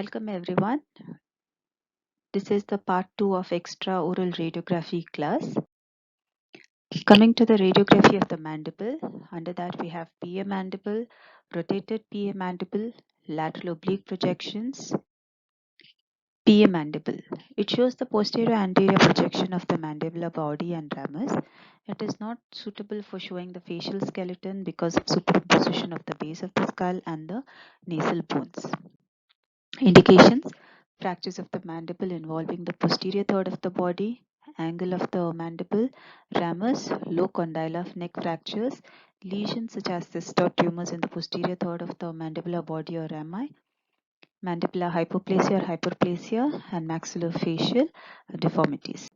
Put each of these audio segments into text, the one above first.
Welcome everyone. This is the part 2 of extra oral radiography class. Coming to the radiography of the mandible, under that we have PA mandible, rotated PA mandible, lateral oblique projections, PA mandible. It shows the posterior anterior projection of the mandibular body and ramus. It is not suitable for showing the facial skeleton because of superposition of the base of the skull and the nasal bones. Indications: fractures of the mandible involving the posterior third of the body, angle of the mandible, ramus, low condyle of neck fractures, lesions such as cyst or tumors in the posterior third of the mandibular body or rami, mandibular hypoplasia or hyperplasia, and maxillofacial deformities.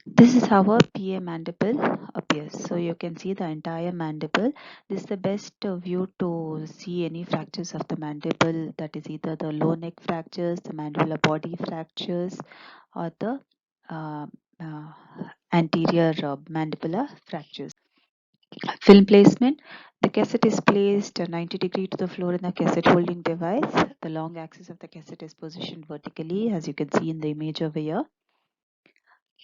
This is how a PA mandible appears. So you can see the entire mandible. This is the best view to see any fractures of the mandible, that is either the low neck fractures, the mandibular body fractures, or the uh, uh, anterior mandibular fractures. Film placement. The cassette is placed 90 degree to the floor in the cassette holding device. The long axis of the cassette is positioned vertically, as you can see in the image over here.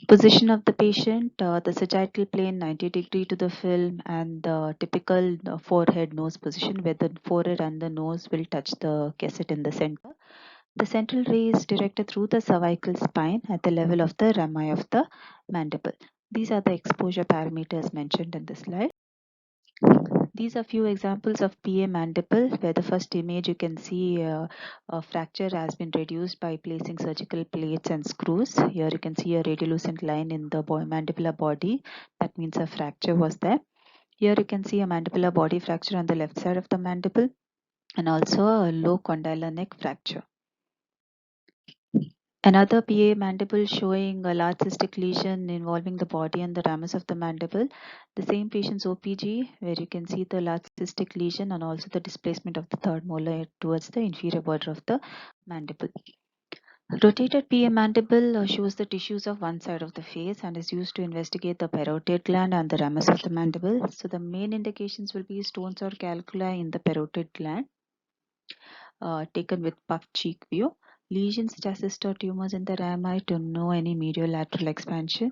Position of the patient, the sagittal plane 90 degree to the film, and the typical forehead nose position where the forehead and the nose will touch the cassette in the center. The central ray is directed through the cervical spine at the level of the rami of the mandible. These are the exposure parameters mentioned in the slide. These are few examples of PA mandible, where the first image you can see a fracture has been reduced by placing surgical plates and screws. Here you can see a radiolucent line in the mandibular body. That means a fracture was there. Here you can see a mandibular body fracture on the left side of the mandible and also a low condylar neck fracture. Another PA mandible showing a large cystic lesion involving the body and the ramus of the mandible. The same patient's OPG, where you can see the large cystic lesion and also the displacement of the third molar towards the inferior border of the mandible. Rotated PA mandible shows the tissues of one side of the face and is used to investigate the parotid gland and the ramus of the mandible. So the main indications will be stones or calculi in the parotid gland, taken with puffed cheek view. Lesions such as cyst or tumors in the rami to know any medial lateral expansion,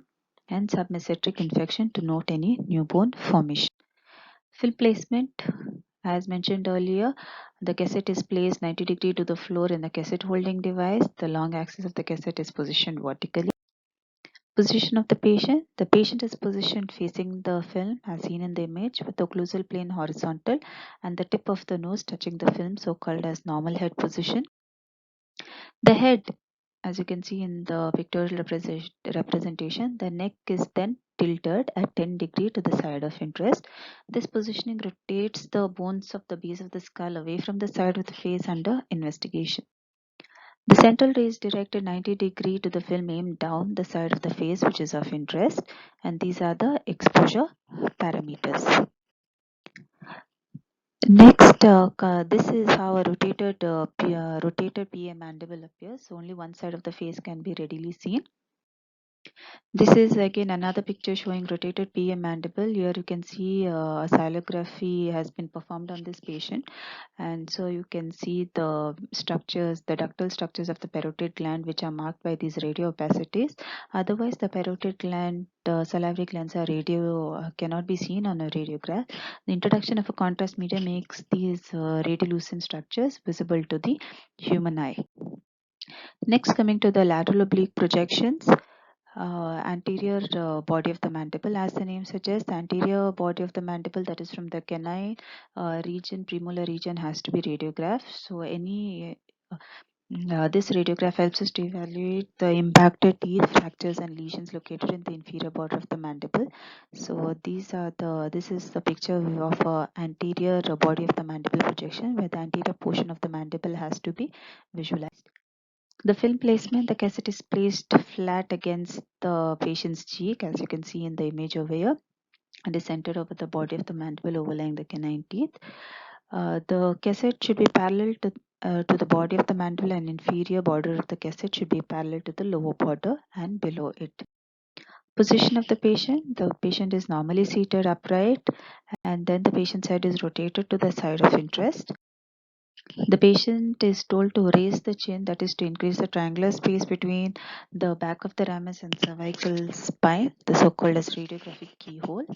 and submesenteric infection to note any new bone formation. Film placement. As mentioned earlier, the cassette is placed 90 degree to the floor in the cassette holding device. The long axis of the cassette is positioned vertically. Position of the patient. The patient is positioned facing the film as seen in the image, with the occlusal plane horizontal and the tip of the nose touching the film, so called as normal head position. The head, as you can see in the pictorial representation, the neck is then tilted at 10 degree to the side of interest. This positioning rotates the bones of the base of the skull away from the side of the face under investigation. The central ray is directed 90 degree to the film aimed down the side of the face, which is of interest, and these are the exposure parameters. Next, this is how a rotated PA mandible appears. Only one side of the face can be readily seen. This is again another picture showing rotated PA mandible. Here you can see a xylography has been performed on this patient, and so you can see the structures, the ductal structures of the parotid gland, which are marked by these radio opacities. Otherwise, the parotid gland, salivary glands are cannot be seen on a radiograph. The introduction of a contrast medium makes these radiolucent structures visible to the human eye. Next, coming to the lateral oblique projections. Anterior body of the mandible, as the name suggests, the anterior body of the mandible, that is from the canine region, premolar region, has to be radiographed. So this radiograph helps us to evaluate the impacted teeth, fractures, and lesions located in the inferior border of the mandible. So this is the picture of anterior body of the mandible projection, where the anterior portion of the mandible has to be visualized. The film placement, the cassette is placed flat against the patient's cheek, as you can see in the image over here, and is centered over the body of the mandible overlying the canine teeth. The cassette should be parallel to the body of the mandible, and inferior border of the cassette should be parallel to the lower border and below it. Position of the patient is normally seated upright, and then the patient's head is rotated to the side of interest. The patient is told to raise the chin, that is to increase the triangular space between the back of the ramus and cervical spine, the so-called as radiographic keyhole.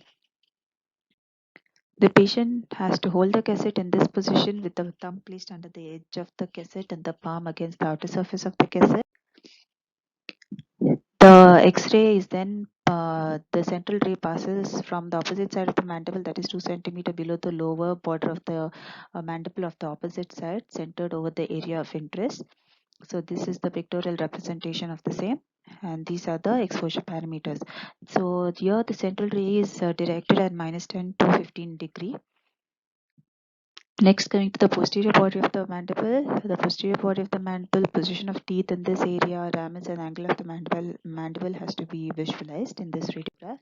The patient has to hold the cassette in this position with the thumb placed under the edge of the cassette and the palm against the outer surface of the cassette. The X-ray is then the central ray passes from the opposite side of the mandible, that is 2 centimeter below the lower border of the mandible of the opposite side, centered over the area of interest. So this is the pictorial representation of the same, and these are the exposure parameters. So here the central ray is directed at -10 to 15 degree. Next, coming to the posterior body of the mandible. The posterior body of the mandible, position of teeth in this area, ramus and angle of the mandible has to be visualized in this radiograph.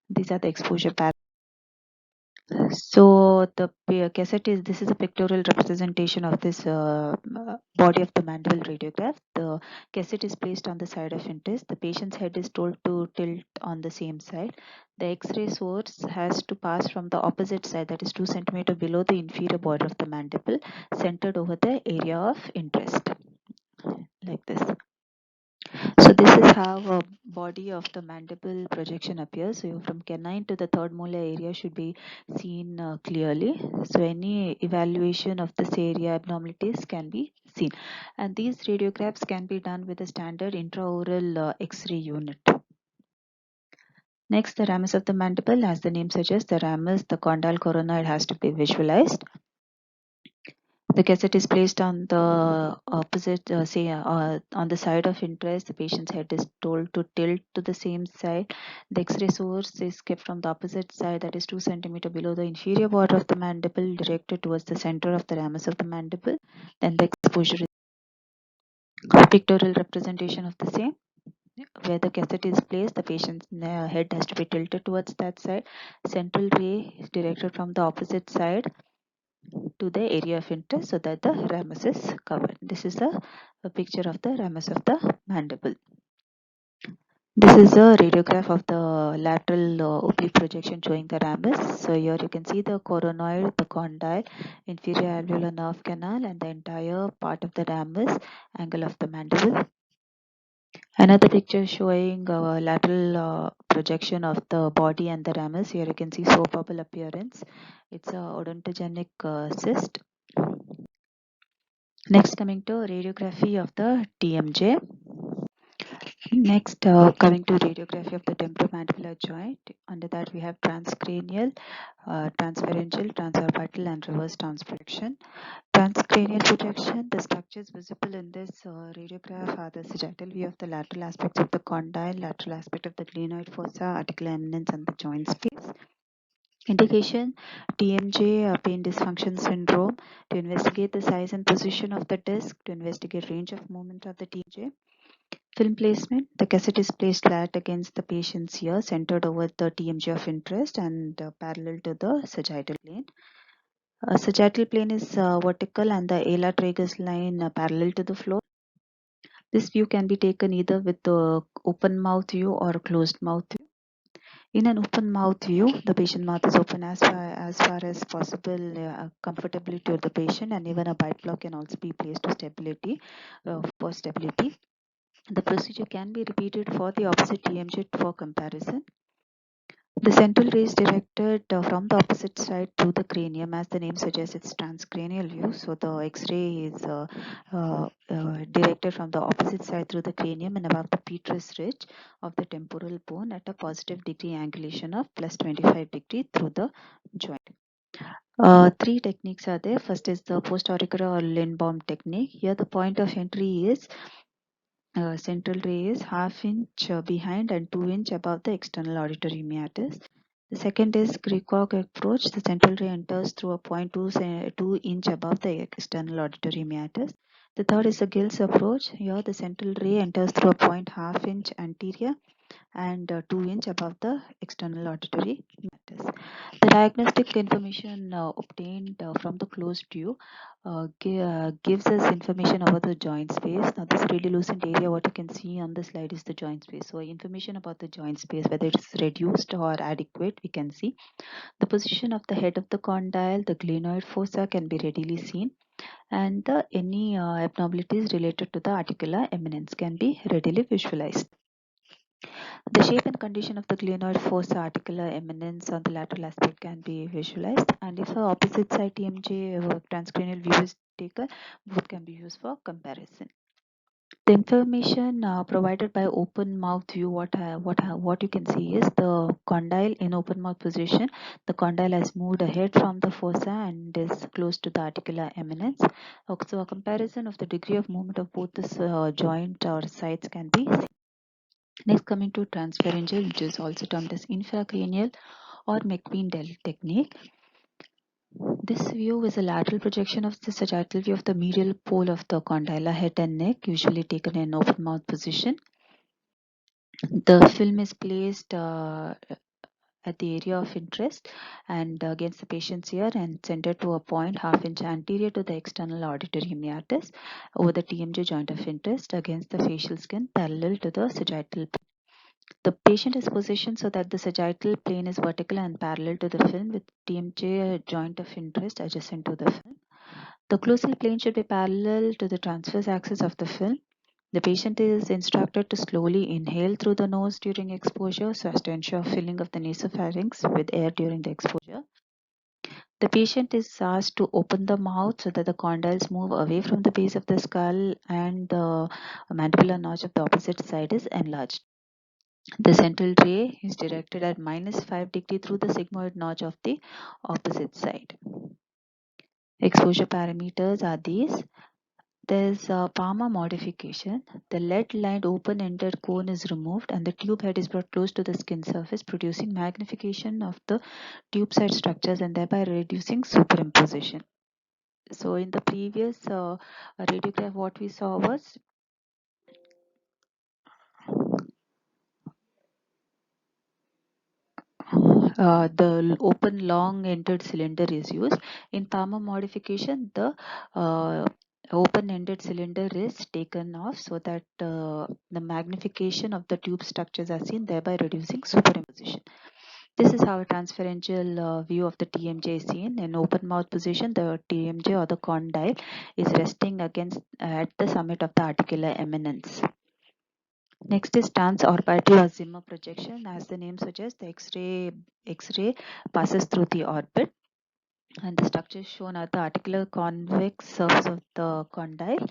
These are the exposure parameters. So the cassette is, this is a pictorial representation of this body of the mandible radiograph. The cassette is placed on the side of interest. The patient's head is told to tilt on the same side. The X-ray source has to pass from the opposite side, that is 2 centimeter below the inferior border of the mandible, centered over the area of interest, like this. So this is how a body of the mandible projection appears. So from canine to the third molar area should be seen clearly. So any evaluation of this area abnormalities can be seen. And these radiographs can be done with a standard intraoral X-ray unit. Next, the ramus of the mandible. As the name suggests, the ramus, the condyle coronoid has to be visualized. The cassette is placed on the opposite, on the side of interest. The patient's head is told to tilt to the same side. The X-ray source is kept from the opposite side, that is 2 centimeter below the inferior border of the mandible, directed towards the center of the ramus of the mandible. Then the exposure is pictorial representation of the same. Where the cassette is placed, the patient's head has to be tilted towards that side. Central ray is directed from the opposite side to the area of interest so that the ramus is covered. This is a picture of the ramus of the mandible. This is a radiograph of the lateral oblique projection showing the ramus. So here you can see the coronoid, the condyle, inferior alveolar nerve canal, and the entire part of the ramus, angle of the mandible. Another picture showing lateral projection of the body and the ramus. Here you can see soap bubble appearance. It's a odontogenic cyst. Next, coming to radiography of the TMJ. Next, coming to radiography of the temporomandibular joint. Under that, we have transcranial, transpharyngeal, transorbital, and reverse transprojection. Transcranial projection, the structures visible in this radiograph are the sagittal view of the lateral aspects of the condyle, lateral aspect of the glenoid fossa, articular eminence, and the joint space. Indication: TMJ, pain dysfunction syndrome, to investigate the size and position of the disc, to investigate range of movement of the TMJ. Film placement: the cassette is placed flat against the patient's ear, centered over the TMJ of interest and parallel to the sagittal plane. Sagittal plane is vertical and the ala tragus line parallel to the floor. This view can be taken either with the open mouth view or closed mouth view. In an open mouth view, the patient mouth is open as far as possible, comfortably to the patient, and even a bite block can also be placed to stability, for stability. The procedure can be repeated for the opposite TMJ for comparison. The central ray is directed from the opposite side to the cranium. As the name suggests, it's transcranial view. So the X-ray is directed from the opposite side through the cranium and above the petrous ridge of the temporal bone at a positive degree angulation of plus 25 degree through the joint. Three techniques are there. First is the post-auricular or Lindbaum technique. Here the point of entry is central ray is ½ inch behind and 2 inch above the external auditory meatus. The second is Grigog approach. The central ray enters through a 0.2 inch above the external auditory meatus. The third is the Gill's approach. Here the central ray enters through a ½ inch anterior and 2 inch above the external auditory matters. The diagnostic information obtained from the closed view gives us information about the joint space. Now this radiolucent area, what you can see on the slide, is the joint space. So information about the joint space, whether it's reduced or adequate, we can see. The position of the head of the condyle, the glenoid fossa can be readily seen, and any abnormalities related to the articular eminence can be readily visualized. The shape and condition of the glenoid fossa articular eminence on the lateral aspect can be visualized, and if a opposite side TMJ transcranial view is taken, both can be used for comparison. The information provided by open mouth view, what you can see is the condyle in open mouth position. The condyle has moved ahead from the fossa and is close to the articular eminence. So a comparison of the degree of movement of both this joint or sides can be seen. Next, coming to transpharyngeal, which is also termed as infracranial or McQueen-Dell technique. This view is a lateral projection of the sagittal view of the medial pole of the condylar head and neck, usually taken in open mouth position. The film is placed at the area of interest and against the patient's ear and centered to a point half-inch anterior to the external auditory meatus over the TMJ joint of interest against the facial skin parallel to the sagittal. The patient is positioned so that the sagittal plane is vertical and parallel to the film with TMJ joint of interest adjacent to the film. The occlusal plane should be parallel to the transverse axis of the film. The patient is instructed to slowly inhale through the nose during exposure so as to ensure filling of the nasopharynx with air during the exposure. The patient is asked to open the mouth so that the condyles move away from the base of the skull and the mandibular notch of the opposite side is enlarged. The central ray is directed at -5 degrees through the sigmoid notch of the opposite side. Exposure parameters are these. There's a Palmer modification. The lead-lined open-ended cone is removed and the tube head is brought close to the skin surface, producing magnification of the tube side structures and thereby reducing superimposition. So in the previous radiograph, what we saw was the open long-ended cylinder is used. In Palmer modification, the open-ended cylinder is taken off so that the magnification of the tube structures are seen, thereby reducing superimposition. This is how a transpharyngeal view of the TMJ is seen. In open mouth position, the TMJ or the condyle is resting against at the summit of the articular eminence. Next is transorbital or Zimmer projection. As the name suggests, the X-ray passes through the orbit, and the structures shown are the articular convex surface of the condyle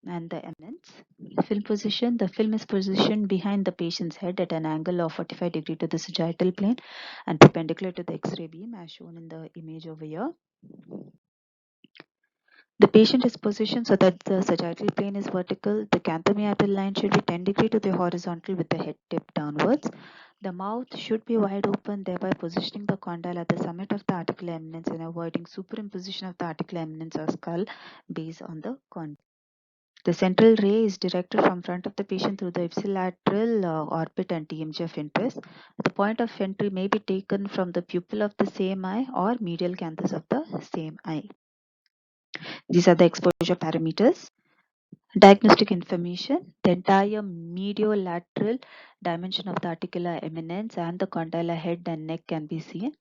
and the eminence. Film position. The film is positioned behind the patient's head at an angle of 45 degrees to the sagittal plane and perpendicular to the X-ray beam, as shown in the image over here. The patient is positioned so that the sagittal plane is vertical. The canthomyatal line should be 10 degrees to the horizontal with the head tipped downwards. The mouth should be wide open, thereby positioning the condyle at the summit of the articular eminence and avoiding superimposition of the articular eminence or skull base on the condyle. The central ray is directed from front of the patient through the ipsilateral orbit and TMJ of interest. The point of entry may be taken from the pupil of the same eye or medial canthus of the same eye. These are the exposure parameters. Diagnostic information. The entire mediolateral dimension of the articular eminence and the condylar head and neck can be seen.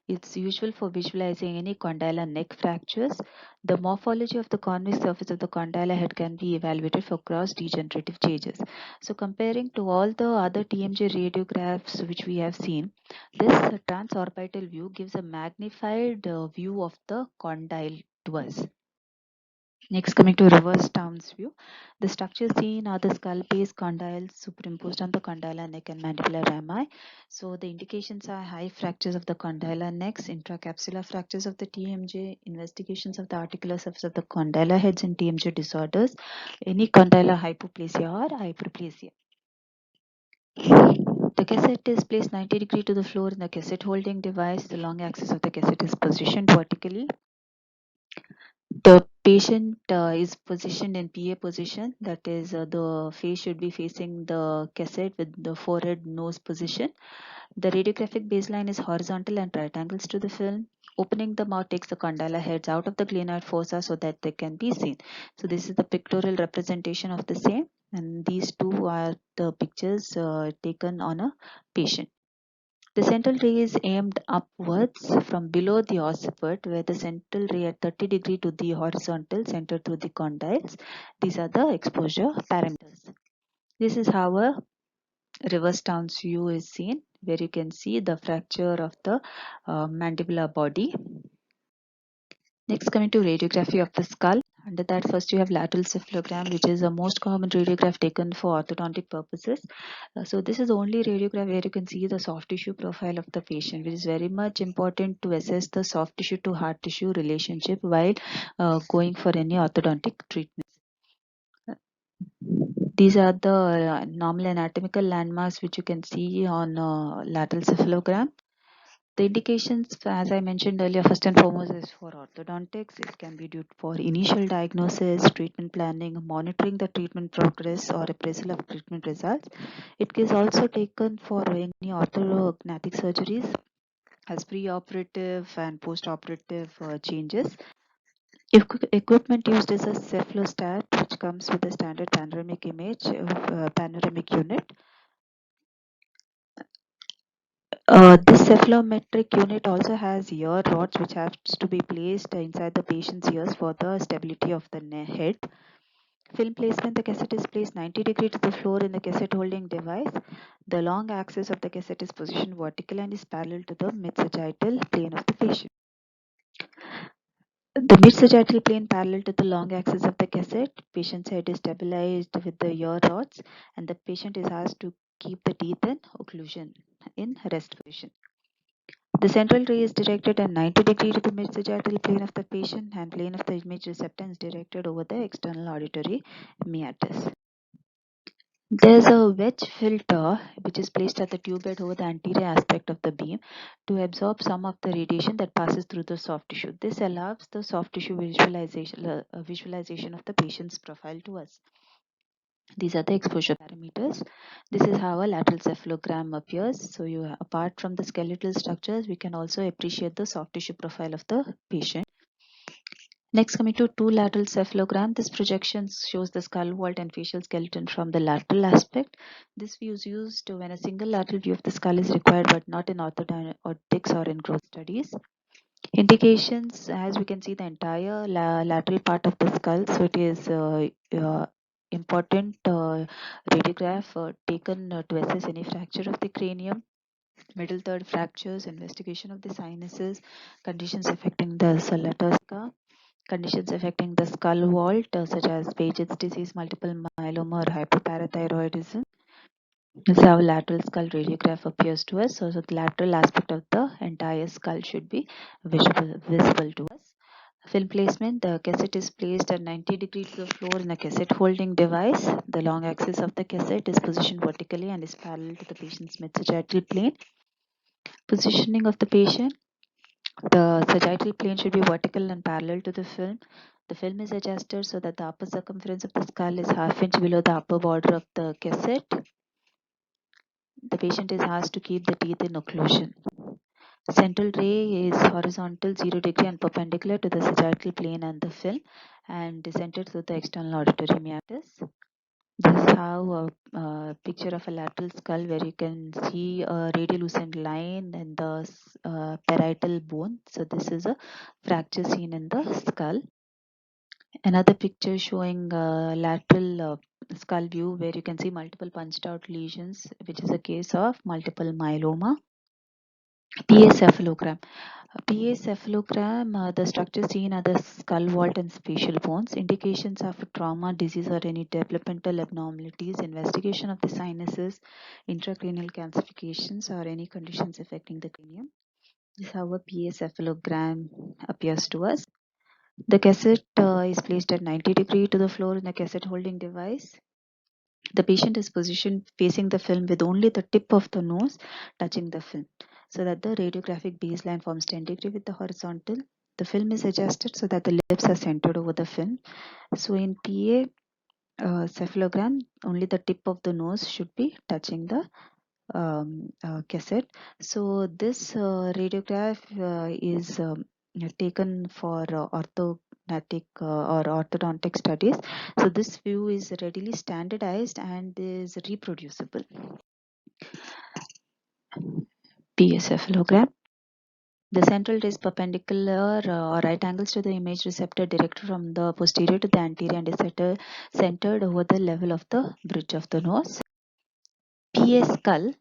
It's useful for visualizing any condylar neck fractures. The morphology of the convex surface of the condylar head can be evaluated for cross-degenerative changes. So comparing to all the other TMJ radiographs which we have seen, this transorbital view gives a magnified view of the condyle to us. Next, coming to reverse Towns view, the structures seen are the skull base condyles superimposed on the condylar neck and mandibular rami. So the indications are high fractures of the condylar necks, intracapsular fractures of the TMJ, investigations of the articular surface of the condylar heads in TMJ disorders, any condylar hypoplasia or hyperplasia. The cassette is placed 90 degrees to the floor in the cassette holding device. The long axis of the cassette is positioned vertically. The patient is positioned in PA position, that is, the face should be facing the cassette with the forehead nose position. The radiographic baseline is horizontal and right angles to the film. Opening the mouth takes the condyle heads out of the glenoid fossa so that they can be seen. So this is the pictorial representation of the same, and these two are the pictures taken on a patient. The central ray is aimed upwards from below the occiput, where the central ray at 30 degree to the horizontal centered through the condyles. These are the exposure parameters. This is how a reverse stance view is seen, where you can see the fracture of the mandibular body. Next, coming to radiography of the skull. Under that, first you have lateral cephalogram, which is the most common radiograph taken for orthodontic purposes. So this is the only radiograph where you can see the soft tissue profile of the patient, which is very much important to assess the soft tissue to hard tissue relationship while going for any orthodontic treatments. These are the normal anatomical landmarks which you can see on lateral cephalogram. The indications, as I mentioned earlier, first and foremost is for orthodontics. It can be due for initial diagnosis, treatment planning, monitoring the treatment progress, or appraisal of treatment results. It is also taken for any orthognathic surgeries as pre-operative and post-operative changes. Equipment used is a cephalostat, which comes with a standard panoramic image, panoramic unit. This cephalometric unit also has ear rods which have to be placed inside the patient's ears for the stability of the head. Film placement, the cassette is placed 90 degrees to the floor in the cassette holding device. The long axis of the cassette is positioned vertically and is parallel to the mid-sagittal plane of the patient. The mid-sagittal plane parallel to the long axis of the cassette. Patient's head is stabilized with the ear rods, and the patient is asked to keep the teeth in occlusion in rest position. The central ray is directed at 90 degrees to the mid-sagittal plane of the patient, and plane of the image receptor is directed over the external auditory meatus. There's a wedge filter which is placed at the tube bed over the anterior aspect of the beam to absorb some of the radiation that passes through the soft tissue. This allows the soft tissue visualization of the patient's profile to us. These are the exposure parameters. This is how a lateral cephalogram appears. So apart from the skeletal structures, we can also appreciate the soft tissue profile of the patient. Next, coming to two lateral cephalogram, this projection shows the skull vault and facial skeleton from the lateral aspect. This view is used when a single lateral view of the skull is required, but not in orthodontics or in growth studies. Indications, as we can see the entire lateral part of the skull, so it is important radiograph taken to assess any fracture of the cranium, middle third fractures, investigation of the sinuses, conditions affecting the sciatica, conditions affecting the skull vault such as Paget's disease, multiple myeloma, or hypoparathyroidism. This is how lateral skull radiograph appears to us. So the lateral aspect of the entire skull should be visible to us. Film placement, the cassette is placed at 90 degrees to the floor in a cassette holding device. The long axis of the cassette is positioned vertically and is parallel to the patient's mid-sagittal plane. Positioning of the patient, the sagittal plane should be vertical and parallel to the film. The film is adjusted so that the upper circumference of the skull is half inch below the upper border of the cassette. The patient is asked to keep the teeth in occlusion. Central ray is horizontal 0 degree and perpendicular to the sagittal plane and the film, and is centered through the external auditory meatus. This is how a picture of a lateral skull, where you can see a radiolucent line in the parietal bone. So this is a fracture seen in the skull. Another picture showing lateral skull view, where you can see multiple punched out lesions, which is a case of multiple myeloma. PA cephalogram. PA cephalogram, the structure seen are the skull vault and spatial bones. Indications of trauma, disease, or any developmental abnormalities. Investigation of the sinuses, intracranial calcifications, or any conditions affecting the cranium. This is how a PA cephalogram appears to us. The cassette is placed at 90 degrees to the floor in a cassette holding device. The patient is positioned facing the film with only the tip of the nose touching the film, so that the radiographic baseline forms 10 degree with the horizontal. the film is adjusted so that the lips are centered over the film. So in PA cephalogram, only the tip of the nose should be touching the cassette. So this radiograph is taken for orthodontic or orthodontic studies. So this view is readily standardized and is reproducible. PA cephalogram. The central ray is perpendicular or right angles to the image receptor directed from the posterior to the anterior and is centered over the level of the bridge of the nose. PA skull.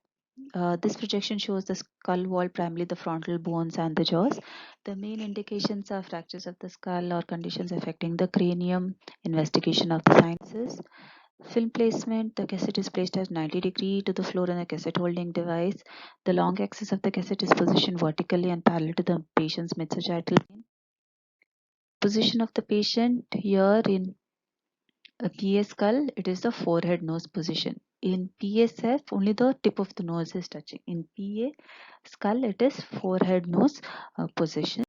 This projection shows the skull wall, primarily the frontal bones and the jaws. The main indications are fractures of the skull or conditions affecting the cranium, investigation of the sinuses. Film placement, the cassette is placed at 90° to the floor in a cassette holding device. The long axis of the cassette is positioned vertically and parallel to the patient's mid-sagittal plane. Position of the patient here in a PA skull, it is the forehead nose position. In PSF, only the tip of the nose is touching. In PA skull, it is forehead nose position.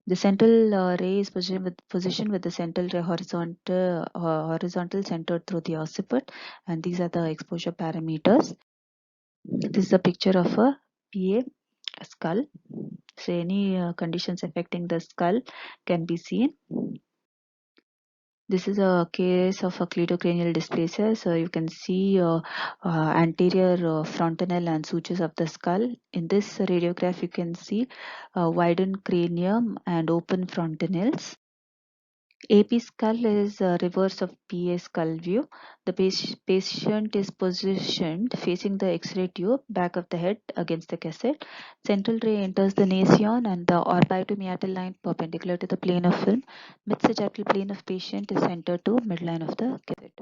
The central ray is positioned with the central ray horizontal centered through the occiput, and these are the exposure parameters. This is a picture of a PA skull. So any conditions affecting the skull can be seen. This is a case of a cleidocranial dysplasia. So you can see anterior frontanel and sutures of the skull. In this radiograph, you can see widened cranium and open frontanels. AP skull is reverse of PA skull view. The patient is positioned facing the X-ray tube, back of the head against the cassette. Central ray enters the nasion and the orbitomeatal line perpendicular to the plane of film. Mid-sagittal plane of patient is centered to midline of the cassette.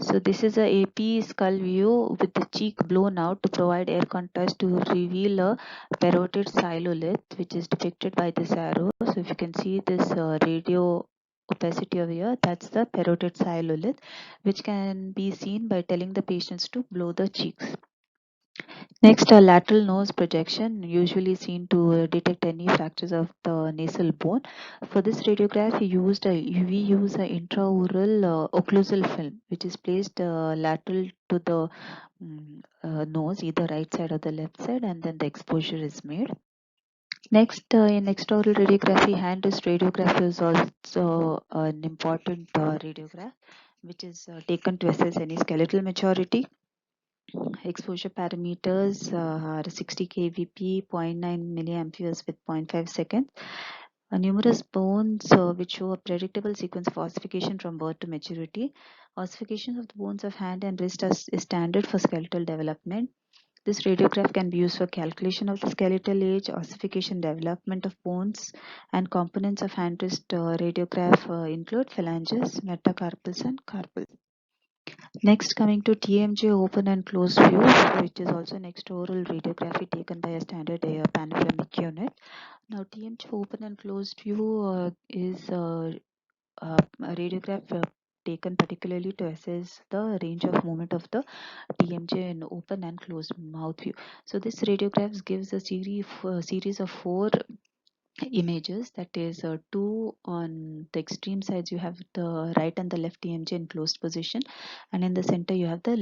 So this is a AP skull view with the cheek blown out to provide air contrast to reveal a parotid cylolith, which is depicted by this arrow. So if you can see this radio opacity over here, that's the parotid cylolith, which can be seen by telling the patients to blow the cheeks. Next, a lateral nose projection, usually seen to detect any fractures of the nasal bone. For this radiograph, we use a intraoral occlusal film, which is placed lateral to the nose, either right side or the left side, and then the exposure is made. Next, in extraoral radiography, hand wrist radiography is also an important radiograph, which is taken to assess any skeletal maturity. Exposure parameters are 60 kVp, 0.9 milliamperes with 0.5 seconds. Numerous bones which show a predictable sequence of ossification from birth to maturity. Ossification of the bones of hand and wrist is standard for skeletal development. This radiograph can be used for calculation of the skeletal age, ossification, development of bones, and components of hand wrist radiograph include phalanges, metacarpals, and carpals. Next, coming to TMJ open and closed view, which is also an extraoral radiography taken by a standard panoramic unit. Now, TMJ open and closed view is a radiograph taken particularly to assess the range of movement of the TMJ in open and closed mouth view. So, this radiograph gives a series of 4 images, that is two on the extreme sides. You have the right and the left TMJ in closed position, and in the center you have the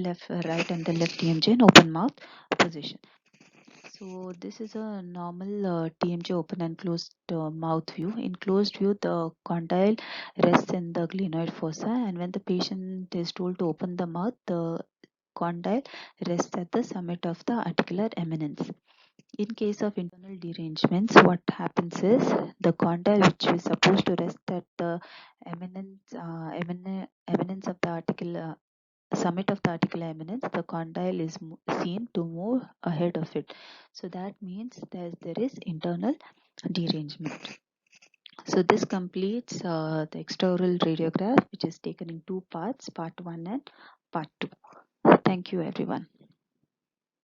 right and the left TMJ in open mouth position. So this is a normal TMJ open and closed mouth view. In closed view, the condyle rests in the glenoid fossa, and when the patient is told to open the mouth, the condyle rests at the summit of the articular eminence. In case of internal derangements, what happens is the condyle, which is supposed to rest at the eminence of the articular summit of the articular eminence, the condyle is seen to move ahead of it. So that means that there is internal derangement. So this completes the extraoral radiograph, which is taken in 2 parts, part 1 and part 2. Thank you, everyone.